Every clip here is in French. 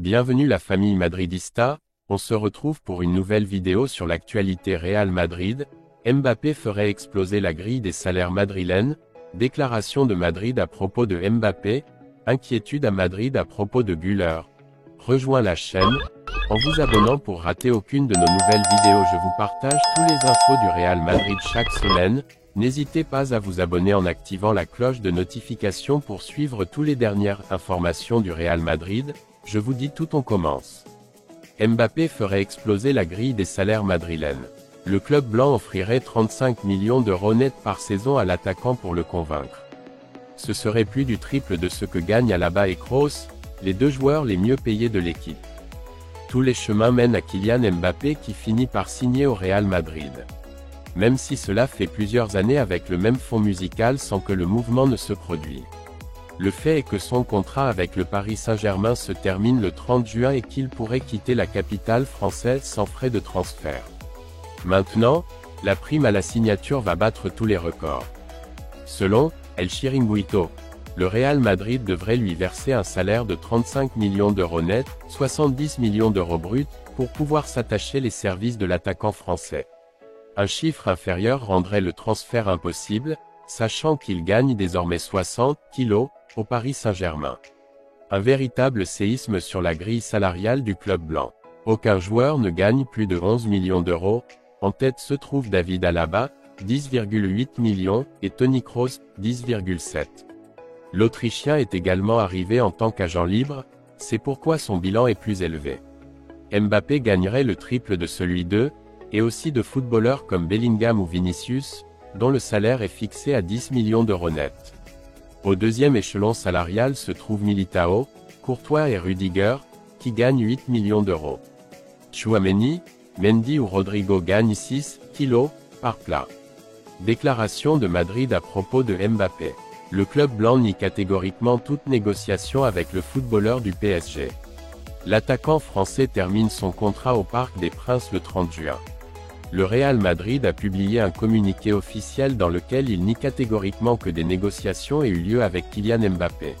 Bienvenue la famille madridista, on se retrouve pour une nouvelle vidéo sur l'actualité Real Madrid. Mbappé ferait exploser la grille des salaires madrilènes, déclaration de Madrid à propos de Mbappé, inquiétude à Madrid à propos de Güler. Rejoins la chaîne, en vous abonnant pour rater aucune de nos nouvelles vidéos. Je vous partage tous les infos du Real Madrid chaque semaine. N'hésitez pas à vous abonner en activant la cloche de notification pour suivre toutes les dernières informations du Real Madrid. Je vous dis tout, on commence. Mbappé ferait exploser la grille des salaires madrilènes. Le club blanc offrirait 35 millions d'euros net par saison à l'attaquant pour le convaincre. Ce serait plus du triple de ce que gagnent Alaba et Kroos, les deux joueurs les mieux payés de l'équipe. Tous les chemins mènent à Kylian Mbappé qui finit par signer au Real Madrid. Même si cela fait plusieurs années avec le même fond musical sans que le mouvement ne se produise. Le fait est que son contrat avec le Paris Saint-Germain se termine le 30 juin et qu'il pourrait quitter la capitale française sans frais de transfert. Maintenant, la prime à la signature va battre tous les records. Selon El Chiringuito, le Real Madrid devrait lui verser un salaire de 35 millions d'euros net, 70 millions d'euros bruts, pour pouvoir s'attacher les services de l'attaquant français. Un chiffre inférieur rendrait le transfert impossible, sachant qu'il gagne désormais 60 kilos au Paris Saint-Germain. Un véritable séisme sur la grille salariale du club blanc. Aucun joueur ne gagne plus de 11 millions d'euros. En tête se trouve David Alaba, 10,8 millions, et Toni Kroos, 10,7. L'Autrichien est également arrivé en tant qu'agent libre, c'est pourquoi son bilan est plus élevé. Mbappé gagnerait le triple de celui d'eux, et aussi de footballeurs comme Bellingham ou Vinicius, dont le salaire est fixé à 10 millions d'euros net. Au deuxième échelon salarial se trouvent Militao, Courtois et Rudiger, qui gagnent 8 millions d'euros. Tchouaméni, Mendy ou Rodrigo gagnent 6 kilos par plat. Déclaration de Madrid à propos de Mbappé. Le club blanc nie catégoriquement toute négociation avec le footballeur du PSG. L'attaquant français termine son contrat au Parc des Princes le 30 juin. Le Real Madrid a publié un communiqué officiel dans lequel il nie catégoriquement que des négociations aient eu lieu avec Kylian Mbappé.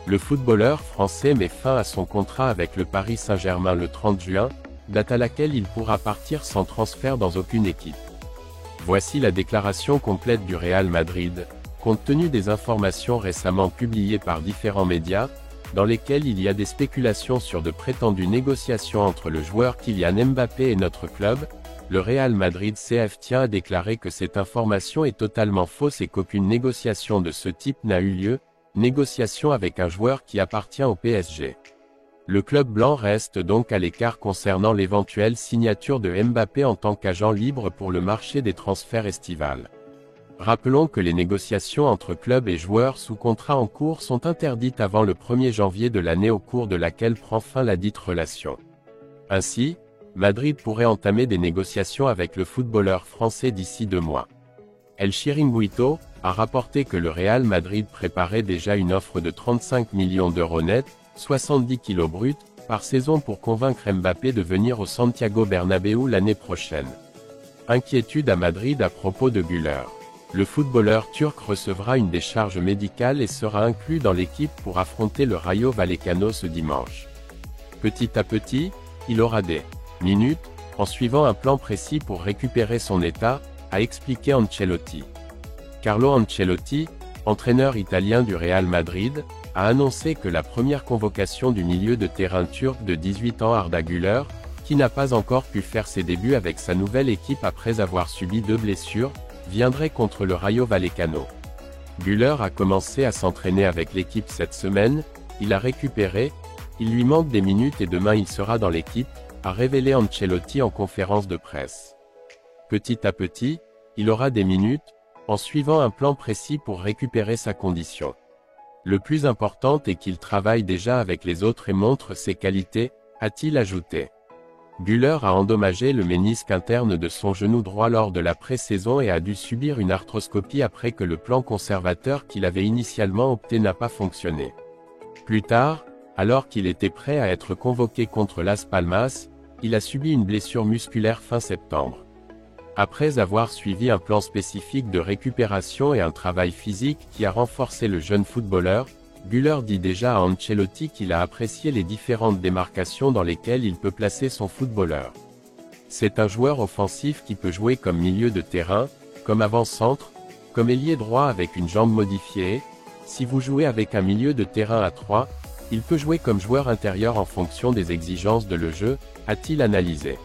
Le footballeur français met fin à son contrat avec le Paris Saint-Germain le 30 juin, date à laquelle il pourra partir sans transfert dans aucune équipe. Voici la déclaration complète du Real Madrid, compte tenu des informations récemment publiées par différents médias, dans lesquelles il y a des spéculations sur de prétendues négociations entre le joueur Kylian Mbappé et notre club. Le Real Madrid CF tient à déclarer que cette information est totalement fausse et qu'aucune négociation de ce type n'a eu lieu, négociation avec un joueur qui appartient au PSG. Le club blanc reste donc à l'écart concernant l'éventuelle signature de Mbappé en tant qu'agent libre pour le marché des transferts estivales. Rappelons que les négociations entre clubs et joueurs sous contrat en cours sont interdites avant le 1er janvier de l'année au cours de laquelle prend fin la dite relation. Ainsi, Madrid pourrait entamer des négociations avec le footballeur français d'ici 2 mois. El Chiringuito a rapporté que le Real Madrid préparait déjà une offre de 35 millions d'euros net, 70 kilos bruts, par saison pour convaincre Mbappé de venir au Santiago Bernabéu l'année prochaine. Inquiétude à Madrid à propos de Güler. Le footballeur turc recevra une décharge médicale et sera inclus dans l'équipe pour affronter le Rayo Vallecano ce dimanche. Petit à petit, il aura des minutes, en suivant un plan précis pour récupérer son état, a expliqué Ancelotti. Carlo Ancelotti, entraîneur italien du Real Madrid, a annoncé que la première convocation du milieu de terrain turc de 18 ans Arda Güler, qui n'a pas encore pu faire ses débuts avec sa nouvelle équipe après avoir subi 2 blessures, viendrait contre le Rayo Vallecano. Güler a commencé à s'entraîner avec l'équipe cette semaine, il a récupéré, il lui manque des minutes et demain il sera dans l'équipe, a révélé Ancelotti en conférence de presse. Petit à petit, il aura des minutes, en suivant un plan précis pour récupérer sa condition. Le plus important est qu'il travaille déjà avec les autres et montre ses qualités, a-t-il ajouté. Güler a endommagé le ménisque interne de son genou droit lors de la pré-saison et a dû subir une arthroscopie après que le plan conservateur qu'il avait initialement opté n'a pas fonctionné. Plus tard, alors qu'il était prêt à être convoqué contre Las Palmas, il a subi une blessure musculaire fin septembre. Après avoir suivi un plan spécifique de récupération et un travail physique qui a renforcé le jeune footballeur, Güler dit déjà à Ancelotti qu'il a apprécié les différentes démarcations dans lesquelles il peut placer son footballeur. C'est un joueur offensif qui peut jouer comme milieu de terrain, comme avant-centre, comme ailier droit avec une jambe modifiée. Si vous jouez avec un milieu de terrain à 3, il peut jouer comme joueur intérieur en fonction des exigences de le jeu, a-t-il analysé.